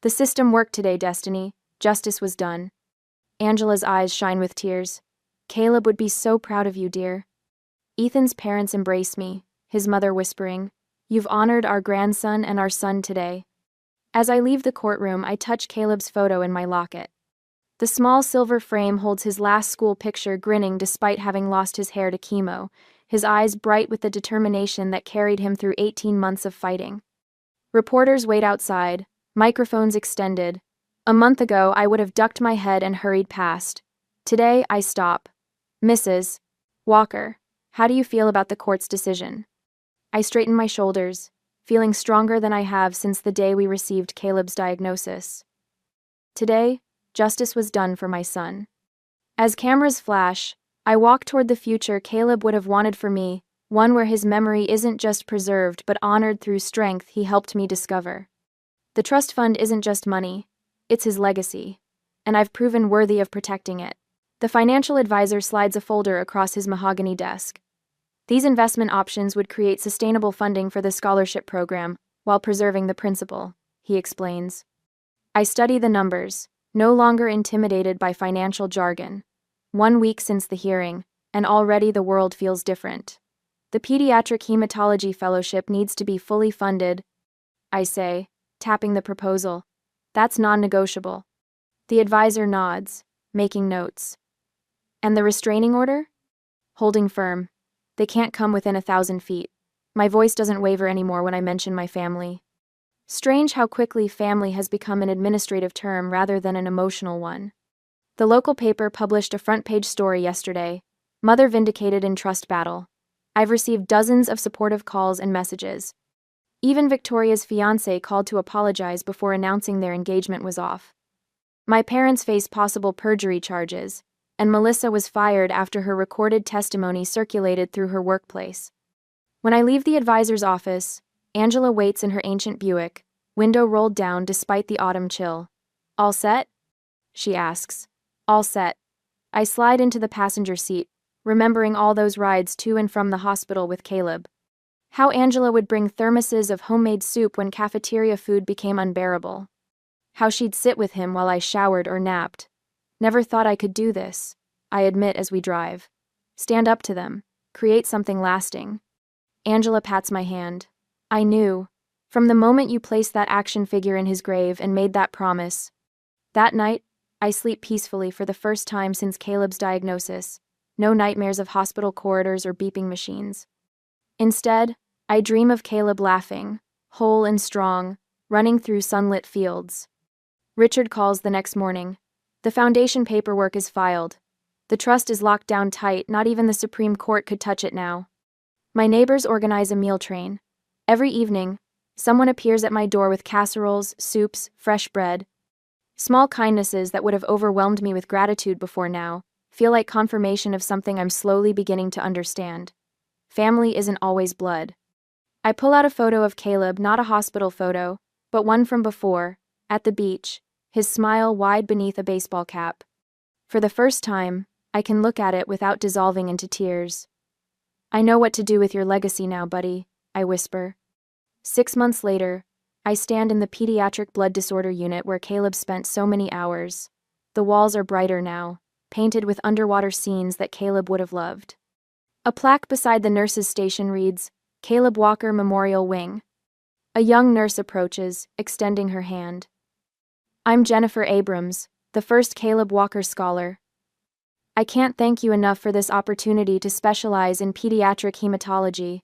The system worked today, Destiny. Justice was done. Angela's eyes shine with tears. Caleb would be so proud of you, dear. Ethan's parents embrace me, his mother whispering, You've honored our grandson and our son today. As I leave the courtroom, I touch Caleb's photo in my locket. The small silver frame holds his last school picture, grinning despite having lost his hair to chemo, his eyes bright with the determination that carried him through 18 months of fighting. Reporters wait outside, microphones extended. A month ago, I would have ducked my head and hurried past. Today, I stop. Mrs. Walker, how do you feel about the court's decision? I straighten my shoulders, feeling stronger than I have since the day we received Caleb's diagnosis. Today, justice was done for my son. As cameras flash, I walk toward the future Caleb would have wanted for me, one where his memory isn't just preserved but honored through strength he helped me discover. The trust fund isn't just money, it's his legacy, and I've proven worthy of protecting it. The financial advisor slides a folder across his mahogany desk. These investment options would create sustainable funding for the scholarship program while preserving the principal, he explains. I study the numbers, no longer intimidated by financial jargon. 1 week since the hearing, and already the world feels different. The Pediatric Hematology Fellowship needs to be fully funded, I say, tapping the proposal. That's non-negotiable. The advisor nods, making notes. And the restraining order? Holding firm. They can't come within 1,000 feet. My voice doesn't waver anymore when I mention my family. Strange how quickly family has become an administrative term rather than an emotional one. The local paper published a front-page story yesterday, Mother Vindicated in Trust Battle. I've received dozens of supportive calls and messages. Even Victoria's fiancé called to apologize before announcing their engagement was off. My parents face possible perjury charges, and Melissa was fired after her recorded testimony circulated through her workplace. When I leave the advisor's office, Angela waits in her ancient Buick, window rolled down despite the autumn chill. All set? She asks. All set. I slide into the passenger seat, remembering all those rides to and from the hospital with Caleb. How Angela would bring thermoses of homemade soup when cafeteria food became unbearable. How she'd sit with him while I showered or napped. Never thought I could do this, I admit as we drive. Stand up to them. Create something lasting. Angela pats my hand. I knew. From the moment you placed that action figure in his grave and made that promise. That night, I sleep peacefully for the first time since Caleb's diagnosis. No nightmares of hospital corridors or beeping machines. Instead, I dream of Caleb laughing, whole and strong, running through sunlit fields. Richard calls the next morning. The foundation paperwork is filed. The trust is locked down tight, not even the Supreme Court could touch it now. My neighbors organize a meal train. Every evening, someone appears at my door with casseroles, soups, fresh bread. Small kindnesses that would have overwhelmed me with gratitude before now feel like confirmation of something I'm slowly beginning to understand. Family isn't always blood. I pull out a photo of Caleb, not a hospital photo, but one from before, at the beach, his smile wide beneath a baseball cap. For the first time, I can look at it without dissolving into tears. I know what to do with your legacy now, buddy, I whisper. 6 months later, I stand in the pediatric blood disorder unit where Caleb spent so many hours. The walls are brighter now, painted with underwater scenes that Caleb would have loved. A plaque beside the nurse's station reads, Caleb Walker Memorial Wing. A young nurse approaches, extending her hand. I'm Jennifer Abrams, the first Caleb Walker scholar. I can't thank you enough for this opportunity to specialize in pediatric hematology.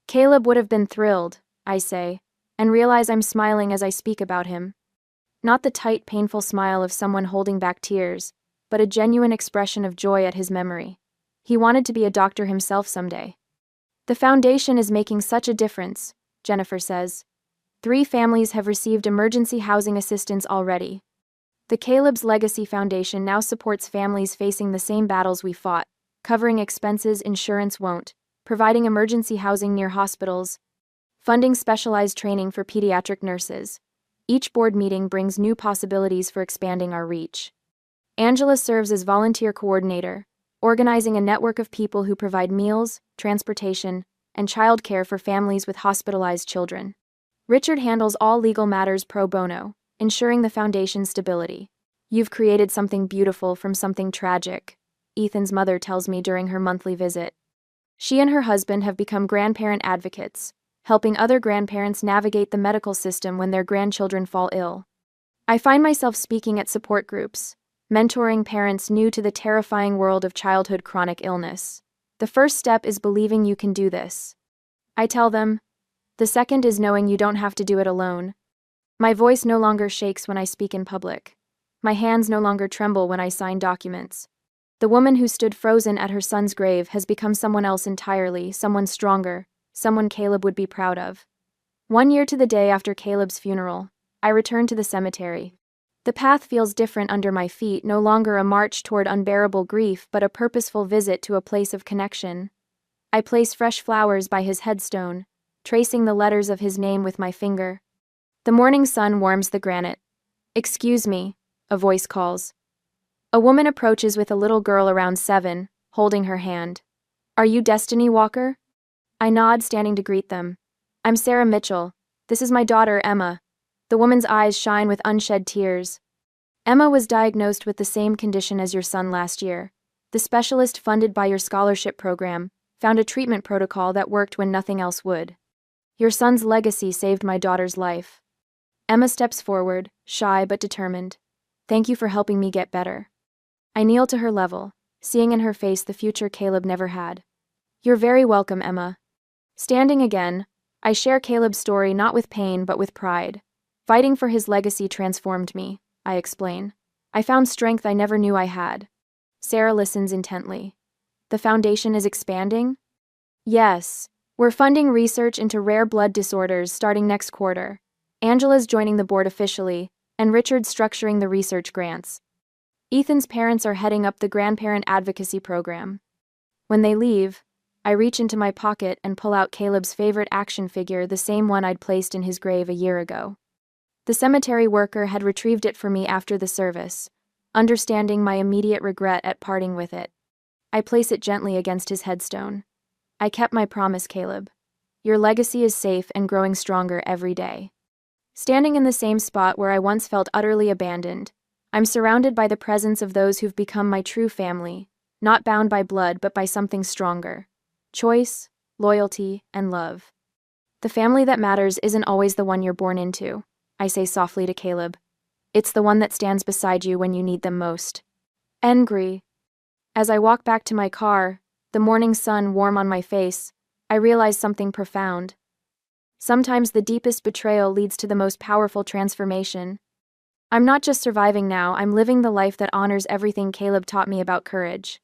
Caleb would have been thrilled, I say, and realize I'm smiling as I speak about him. Not the tight, painful smile of someone holding back tears, but a genuine expression of joy at his memory. He wanted to be a doctor himself someday. The foundation is making such a difference, Jennifer says. 3 families have received emergency housing assistance already. The Caleb's Legacy Foundation now supports families facing the same battles we fought, covering expenses insurance won't, providing emergency housing near hospitals, funding specialized training for pediatric nurses. Each board meeting brings new possibilities for expanding our reach. Angela serves as volunteer coordinator, organizing a network of people who provide meals, transportation, and childcare for families with hospitalized children. Richard handles all legal matters pro bono, ensuring the foundation's stability. You've created something beautiful from something tragic, Ethan's mother tells me during her monthly visit. She and her husband have become grandparent advocates, helping other grandparents navigate the medical system when their grandchildren fall ill. I find myself speaking at support groups, mentoring parents new to the terrifying world of childhood chronic illness. The first step is believing you can do this, I tell them. The second is knowing you don't have to do it alone. My voice no longer shakes when I speak in public. My hands no longer tremble when I sign documents. The woman who stood frozen at her son's grave has become someone else entirely, someone stronger, someone Caleb would be proud of. 1 year to the day after Caleb's funeral, I return to the cemetery. The path feels different under my feet, no longer a march toward unbearable grief, but a purposeful visit to a place of connection. I place fresh flowers by his headstone, tracing the letters of his name with my finger. The morning sun warms the granite. Excuse me, a voice calls. A woman approaches with a little girl around 7, holding her hand. Are you Destiny Walker? I nod, standing to greet them. I'm Sarah Mitchell. This is my daughter, Emma. The woman's eyes shine with unshed tears. Emma was diagnosed with the same condition as your son last year. The specialist funded by your scholarship program found a treatment protocol that worked when nothing else would. Your son's legacy saved my daughter's life. Emma steps forward, shy but determined. Thank you for helping me get better. I kneel to her level, seeing in her face the future Caleb never had. You're very welcome, Emma. Standing again, I share Caleb's story not with pain but with pride. Fighting for his legacy transformed me, I explain. I found strength I never knew I had. Sarah listens intently. The foundation is expanding? Yes. We're funding research into rare blood disorders starting next quarter. Angela's joining the board officially, and Richard's structuring the research grants. Ethan's parents are heading up the grandparent advocacy program. When they leave, I reach into my pocket and pull out Caleb's favorite action figure, the same one I'd placed in his grave a year ago. The cemetery worker had retrieved it for me after the service, understanding my immediate regret at parting with it. I place it gently against his headstone. I kept my promise, Caleb. Your legacy is safe and growing stronger every day. Standing in the same spot where I once felt utterly abandoned, I'm surrounded by the presence of those who've become my true family, not bound by blood but by something stronger. Choice, loyalty, and love. The family that matters isn't always the one you're born into, I say softly to Caleb. It's the one that stands beside you when you need them most. Angry. As I walk back to my car, the morning sun warm on my face, I realize something profound. Sometimes the deepest betrayal leads to the most powerful transformation. I'm not just surviving now, I'm living the life that honors everything Caleb taught me about courage.